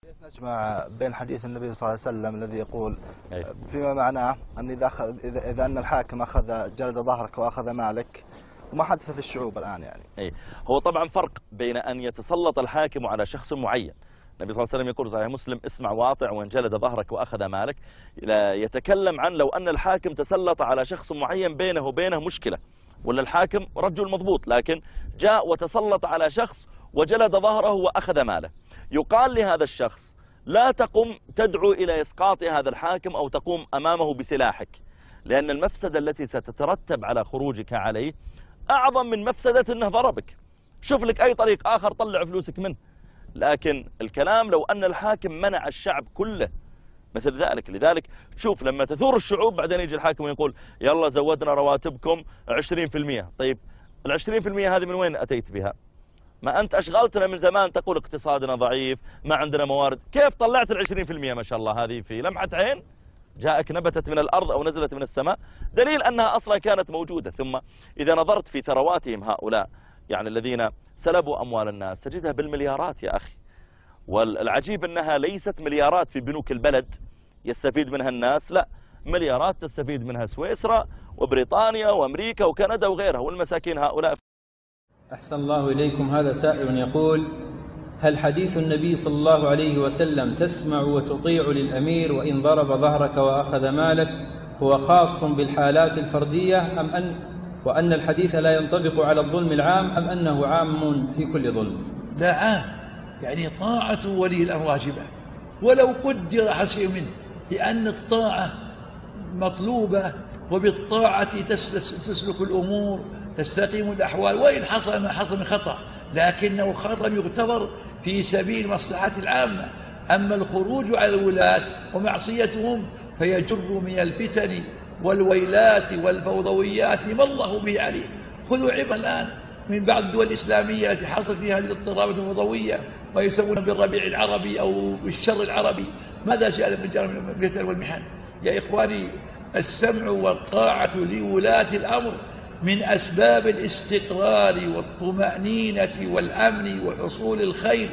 نجمع بين حديث النبي صلى الله عليه وسلم الذي يقول فيما معناه أن إذا أن الحاكم أخذ جلد ظهرك وأخذ مالك، وما حدث في الشعوب الآن يعني. هو طبعا فرق بين أن يتسلط الحاكم على شخص معين. النبي صلى الله عليه وسلم يقول صحيح مسلم: اسمع واطع وإن جلد ظهرك وأخذ مالك. لا يتكلم عن لو أن الحاكم تسلط على شخص معين بينه وبينه مشكلة، ولا الحاكم رجل مضبوط لكن جاء وتسلط على شخص وجلد ظهره وأخذ ماله. يقال لهذا الشخص: لا تقم تدعو إلى إسقاط هذا الحاكم أو تقوم أمامه بسلاحك، لأن المفسدة التي ستترتب على خروجك عليه أعظم من مفسدة أنه ضربك. شوف لك أي طريق آخر طلع فلوسك منه. لكن الكلام لو أن الحاكم منع الشعب كله مثل ذلك. لذلك تشوف لما تثور الشعوب بعدين يجي الحاكم ويقول: يلا زودنا رواتبكم 20%. طيب ال20% هذه من وين أتيت بها؟ ما أنت أشغلتنا من زمان تقول اقتصادنا ضعيف، ما عندنا موارد. كيف طلعت ال20% ما شاء الله هذه في لمحة عين؟ جاءك نبتت من الأرض أو نزلت من السماء؟ دليل أنها أصلا كانت موجودة. ثم إذا نظرت في ثرواتهم هؤلاء يعني الذين سلبوا أموال الناس تجدها بالمليارات يا أخي. والعجيب أنها ليست مليارات في بنوك البلد يستفيد منها الناس، لا، مليارات تستفيد منها سويسرا وبريطانيا وأمريكا وكندا وغيرها، والمساكين هؤلاء. أحسن الله إليكم. هذا سائل يقول: هل حديث النبي صلى الله عليه وسلم تسمع وتطيع للأمير وإن ضرب ظهرك وأخذ مالك هو خاص بالحالات الفردية وأن الحديث لا ينطبق على الظلم العام، أم أنه عام في كل ظلم؟ لا، عام، يعني طاعة ولي الأمر واجبة ولو قدر حسن منه، لأن الطاعة مطلوبة، وبالطاعة تسلك الأمور، تستقيم الأحوال، وإن حصل ما حصل من خطأ لكنه خطأ يغتفر في سبيل مصلحة العامة. أما الخروج على الولاة ومعصيتهم فيجر من الفتن والويلات والفوضويات ما الله به عليم. خذوا عبرة الآن من بعض الدول الإسلامية التي حصلت فيها هذه الاضطرابات الفوضوية ويسمونها بالربيع العربي أو بالشر العربي. ماذا جاء من الفتن والمحن؟ يا إخواني، السمع والطاعة لولاة الأمر من أسباب الاستقرار والطمأنينة والأمن وحصول الخير.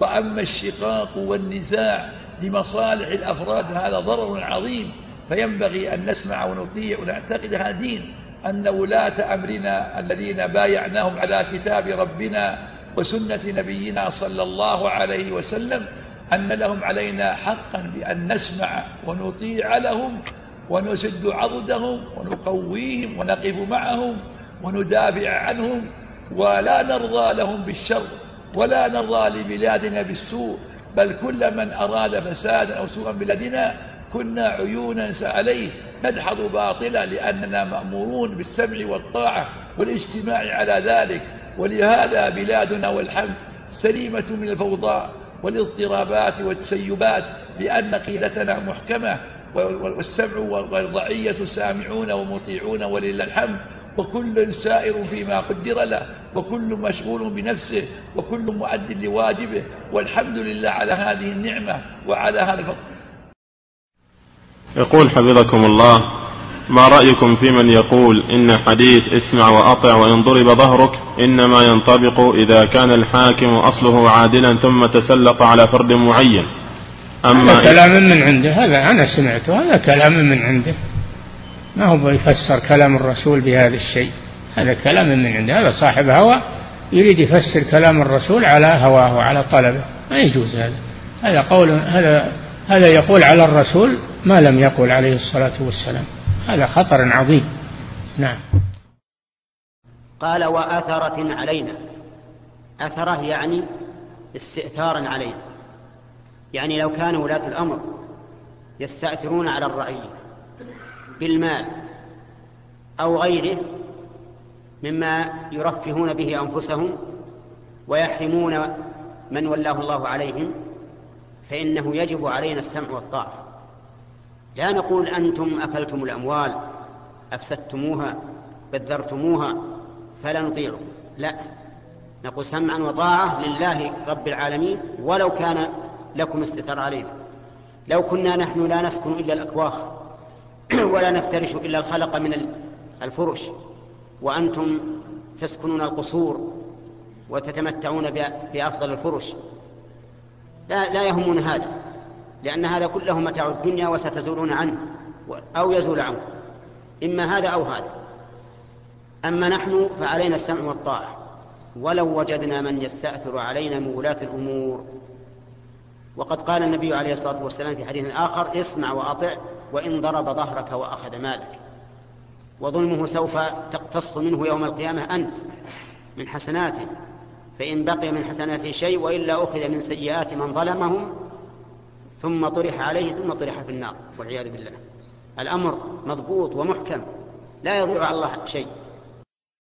وأما الشقاق والنزاع لمصالح الأفراد هذا ضرر عظيم، فينبغي أن نسمع ونطيع ونعتقد هذا دين، أن ولاة أمرنا الذين بايعناهم على كتاب ربنا وسنة نبينا صلى الله عليه وسلم أن لهم علينا حقا بأن نسمع ونطيع لهم ونسد عضدهم ونقويهم ونقف معهم وندافع عنهم، ولا نرضى لهم بالشر ولا نرضى لبلادنا بالسوء، بل كل من أراد فسادا أو سوءا بلادنا كنا عيونا عليه ندحض باطلا، لأننا مأمورون بالسمع والطاعة والاجتماع على ذلك. ولهذا بلادنا والحمد سليمة من الفوضى والاضطرابات والتسيبات، لأن قيادتنا محكمة والسمع والرعية سامعون ومطيعون ولله الحمد، وكل سائر فيما قدر له، وكل مشغول بنفسه، وكل مؤد لواجبه، والحمد لله على هذه النعمة وعلى هذا الفضل. يقول حفظكم الله: ما رأيكم في من يقول إن حديث اسمع وأطع وإن ضرب ظهرك إنما ينطبق إذا كان الحاكم أصله عادلا ثم تسلط على فرد معين؟ هذا كلام من عنده، هذا أنا سمعته، هذا كلام من عنده، ما هو يفسر كلام الرسول بهذا الشيء، هذا كلام من عنده، هذا صاحب هوى يريد يفسر كلام الرسول على هواه وعلى طلبه، ما يجوز هذا. هذا قول، هذا يقول على الرسول ما لم يقل عليه الصلاة والسلام، هذا خطر عظيم. نعم. قال: وأثرة علينا. أثرة يعني استئثارا علينا، يعني لو كان ولاة الأمر يستأثرون على الرعية بالمال أو غيره مما يرفهون به أنفسهم ويحرمون من ولاه الله عليهم، فإنه يجب علينا السمع والطاعة. لا نقول أنتم أكلتم الأموال أفسدتموها بذرتموها فلا نطيعكم، لا، نقول سمعا وطاعة لله رب العالمين ولو كان لكم استثار علينا. لو كنا نحن لا نسكن إلا الأكواخ ولا نفترش إلا الخلق من الفرش، وأنتم تسكنون القصور وتتمتعون بأفضل الفرش، لا يهمون هذا، لأن هذا كله متاع الدنيا وستزولون عنه أو يزول عنه، إما هذا أو هذا. أما نحن فعلينا السمع والطاعة، ولو وجدنا من يستأثر علينا من ولاة الأمور. وقد قال النبي عليه الصلاة والسلام في حديث آخر: اسمع وأطع وإن ضرب ظهرك وأخذ مالك. وظلمه سوف تقتص منه يوم القيامة أنت من حسناته، فإن بقي من حسناته شيء وإلا أخذ من سيئات من ظلمهم ثم طرح عليه ثم طرح في النار والعياذ بالله. الأمر مضبوط ومحكم، لا يضيع على الله شيء.